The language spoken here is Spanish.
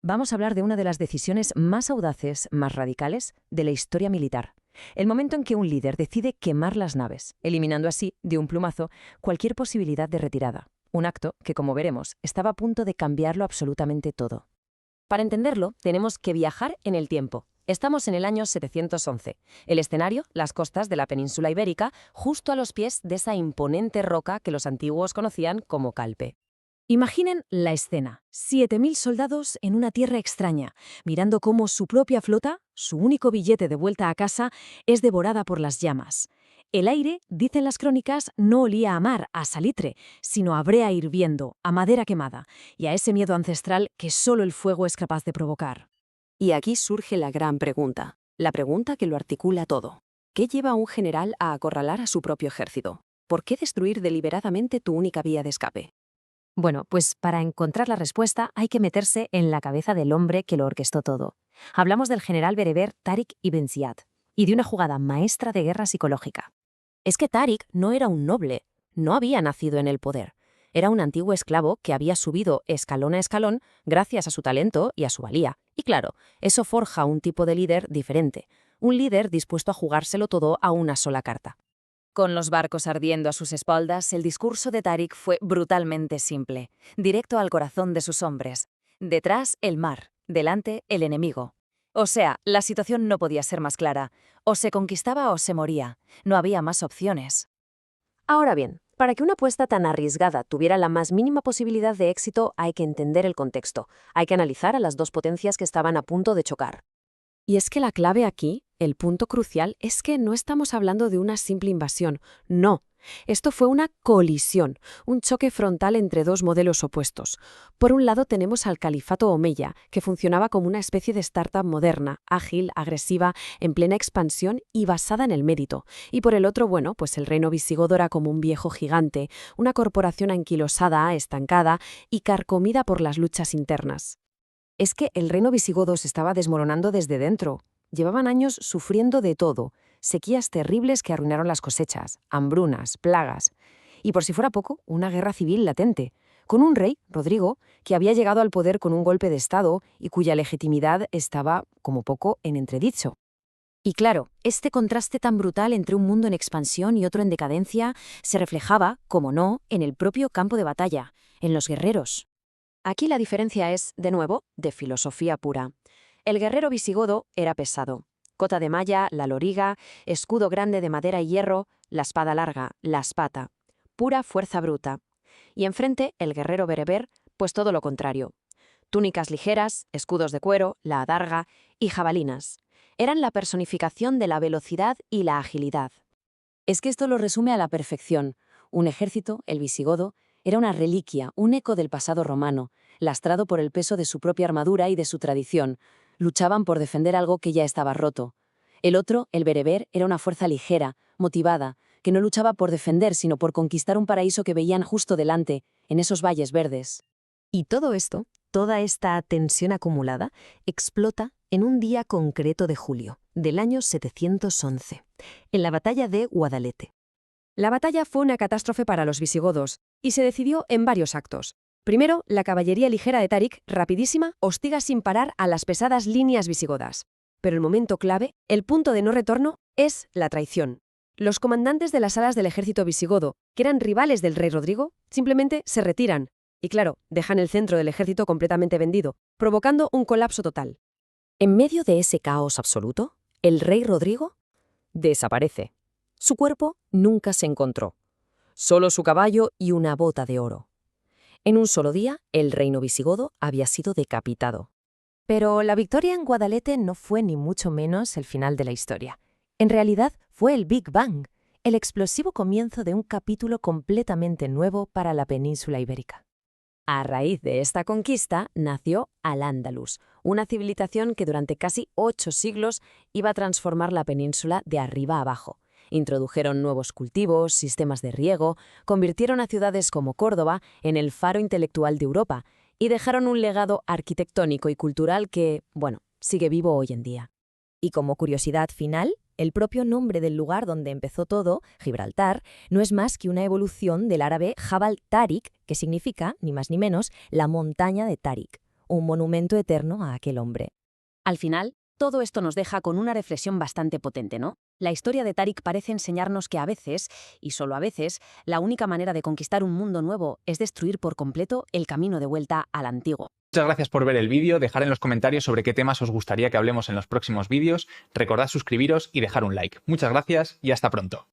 Vamos a hablar de una de las decisiones más audaces, más radicales, de la historia militar. El momento en que un líder decide quemar las naves, eliminando así, de un plumazo, cualquier posibilidad de retirada. Un acto que, como veremos, estaba a punto de cambiarlo absolutamente todo. Para entenderlo, tenemos que viajar en el tiempo. Estamos en el año 711. El escenario, las costas de la península ibérica, justo a los pies de esa imponente roca que los antiguos conocían como Calpe. Imaginen la escena. 7.000 soldados en una tierra extraña, mirando cómo su propia flota, su único billete de vuelta a casa, es devorada por las llamas. El aire, dicen las crónicas, no olía a mar, a salitre, sino a brea hirviendo, a madera quemada, y a ese miedo ancestral que solo el fuego es capaz de provocar. Y aquí surge la gran pregunta, la pregunta que lo articula todo. ¿Qué lleva a un general a acorralar a su propio ejército? ¿Por qué destruir deliberadamente tu única vía de escape? Bueno, pues para encontrar la respuesta hay que meterse en la cabeza del hombre que lo orquestó todo. Hablamos del general bereber Tariq ibn Ziyad y de una jugada maestra de guerra psicológica. Es que Tariq no era un noble, no había nacido en el poder. Era un antiguo esclavo que había subido escalón a escalón gracias a su talento y a su valía. Y claro, eso forja un tipo de líder diferente, un líder dispuesto a jugárselo todo a una sola carta. Con los barcos ardiendo a sus espaldas, el discurso de Tariq fue brutalmente simple, directo al corazón de sus hombres. Detrás, el mar, delante, el enemigo. O sea, la situación no podía ser más clara. O se conquistaba o se moría. No había más opciones. Ahora bien, para que una apuesta tan arriesgada tuviera la más mínima posibilidad de éxito, hay que entender el contexto. Hay que analizar a las dos potencias que estaban a punto de chocar. Y es que la clave aquí, el punto crucial, es que no estamos hablando de una simple invasión, no. Esto fue una colisión, un choque frontal entre dos modelos opuestos. Por un lado tenemos al califato omeya, que funcionaba como una especie de startup moderna, ágil, agresiva, en plena expansión y basada en el mérito. Y por el otro, bueno, pues el reino visigodo era como un viejo gigante, una corporación anquilosada, estancada y carcomida por las luchas internas. Es que el reino visigodo se estaba desmoronando desde dentro. Llevaban años sufriendo de todo, sequías terribles que arruinaron las cosechas, hambrunas, plagas. Y por si fuera poco, una guerra civil latente, con un rey, Rodrigo, que había llegado al poder con un golpe de Estado y cuya legitimidad estaba, como poco, en entredicho. Y claro, este contraste tan brutal entre un mundo en expansión y otro en decadencia se reflejaba, como no, en el propio campo de batalla, en los guerreros. Aquí la diferencia es, de nuevo, de filosofía pura. El guerrero visigodo era pesado. Cota de malla, la loriga, escudo grande de madera y hierro, la espada larga, la espata. Pura fuerza bruta. Y enfrente, el guerrero bereber, pues todo lo contrario. Túnicas ligeras, escudos de cuero, la adarga y jabalinas. Eran la personificación de la velocidad y la agilidad. Es que esto lo resume a la perfección. Un ejército, el visigodo, era una reliquia, un eco del pasado romano, lastrado por el peso de su propia armadura y de su tradición. Luchaban por defender algo que ya estaba roto. El otro, el bereber, era una fuerza ligera, motivada, que no luchaba por defender, sino por conquistar un paraíso que veían justo delante, en esos valles verdes. Y todo esto, toda esta tensión acumulada, explota en un día concreto de julio, del año 711, en la batalla de Guadalete. La batalla fue una catástrofe para los visigodos, y se decidió en varios actos. Primero, la caballería ligera de Tariq, rapidísima, hostiga sin parar a las pesadas líneas visigodas. Pero el momento clave, el punto de no retorno, es la traición. Los comandantes de las alas del ejército visigodo, que eran rivales del rey Rodrigo, simplemente se retiran. Y claro, dejan el centro del ejército completamente vendido, provocando un colapso total. En medio de ese caos absoluto, el rey Rodrigo desaparece. Su cuerpo nunca se encontró. Solo su caballo y una bota de oro. En un solo día, el reino visigodo había sido decapitado. Pero la victoria en Guadalete no fue ni mucho menos el final de la historia. En realidad, fue el Big Bang, el explosivo comienzo de un capítulo completamente nuevo para la península ibérica. A raíz de esta conquista nació Al-Ándalus, una civilización que durante casi 8 siglos iba a transformar la península de arriba a abajo. Introdujeron nuevos cultivos, sistemas de riego, convirtieron a ciudades como Córdoba en el faro intelectual de Europa y dejaron un legado arquitectónico y cultural que, bueno, sigue vivo hoy en día. Y como curiosidad final, el propio nombre del lugar donde empezó todo, Gibraltar, no es más que una evolución del árabe Jabal Tariq, que significa, ni más ni menos, la montaña de Tariq, un monumento eterno a aquel hombre. Al final, todo esto nos deja con una reflexión bastante potente, ¿no? La historia de Tariq parece enseñarnos que a veces, y solo a veces, la única manera de conquistar un mundo nuevo es destruir por completo el camino de vuelta al antiguo. Muchas gracias por ver el vídeo, dejar en los comentarios sobre qué temas os gustaría que hablemos en los próximos vídeos, recordad suscribiros y dejar un like. Muchas gracias y hasta pronto.